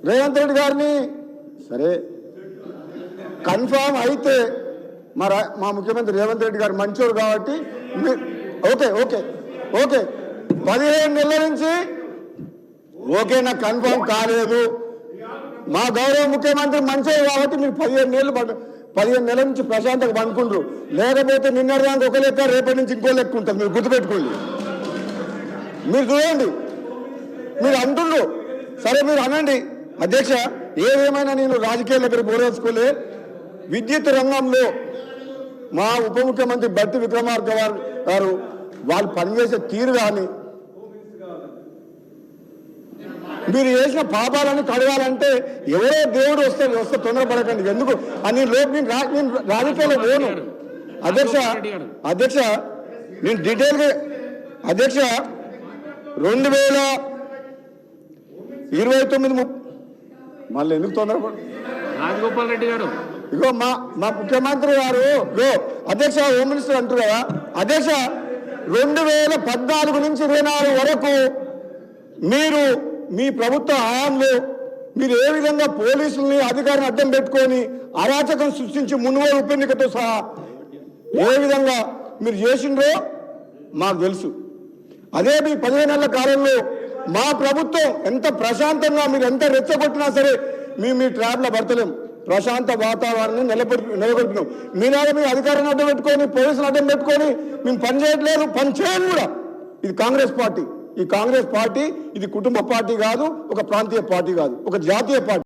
రేవంత్ రెడ్డి గారిని సరే కన్ఫామ్ అయితే మా ముఖ్యమంత్రి రేవంత్ రెడ్డి గారు మంచోడు కాబట్టి ఓకే ఓకే ఓకే 15 నెలల నుంచి ఓకే నాకు కన్ఫామ్ కాలేదు మా గౌరవ ముఖ్యమంత్రి మంచోడు కాబట్టి మీరు 15 నెలల నుంచి ప్రశాంతంగా అనుకుంటారు లేకపోతే నిన్నటిదానికి ఒక లెక్క రేపటి నుంచి ఇంకో లెక్క ఉంటుంది మీరు గుర్తుపెట్టుకోండి మీరు చూడండి మీరు అంటుండ్రు సరే మీరు అనండి అధ్యక్ష ఏదేమైనా నేను రాజకీయాల దగ్గర బోరేసుకోలే విద్యుత్ రంగంలో మా ఉప ముఖ్యమంత్రి బట్టి విక్రమార్క గారు వాళ్ళు పనిచేసే తీరు కానీ మీరు చేసిన పాపాలను కడగాలంటే ఎవరో దేవుడు వస్తే తొందరపడకండి ఎందుకు అని నేను రాజకీయాల్లో పోను అధ్యక్ష నేను డీటెయిల్గా అధ్యక్ష 2029 మళ్ళీ ఎందుకు తొందరపడు రాజగోపాల్ రెడ్డి గారు ఇగో మా ముఖ్యమంత్రి గారు అధ్యక్ష హోమ్ మినిస్టర్ అంటారు కదా అధ్యక్ష 2014 నుంచి 24 వరకు మీరు మీ ప్రభుత్వ హయాంలో మీరు ఏ విధంగా పోలీసుల్ని అధికారిని అడ్డం పెట్టుకొని అరాచకం సృష్టించి మున్గోలు ఉప ఎన్నికతో సహా ఏ విధంగా మీరు చేసిండ్రో మాకు తెలుసు అదే మీ 15 నెలల కాలంలో మా ప్రభుత్వం ఎంత ప్రశాంతంగా మీరు ఎంత రెచ్చగొట్టినా సరే మీ ట్రాప్లో పడతలేం ప్రశాంత వాతావరణాన్ని నెలకొల్పినాం మీలాగా మీ అధికారాన్ని అడ్డం పెట్టుకొని పోలీసులు అడ్డం పెట్టుకొని మేము పని చేయట్లేదు పని చేయం కూడా ఇది కాంగ్రెస్ పార్టీ ఈ కాంగ్రెస్ పార్టీ ఇది కుటుంబ పార్టీ కాదు ఒక ప్రాంతీయ పార్టీ కాదు ఒక జాతీయ పార్టీ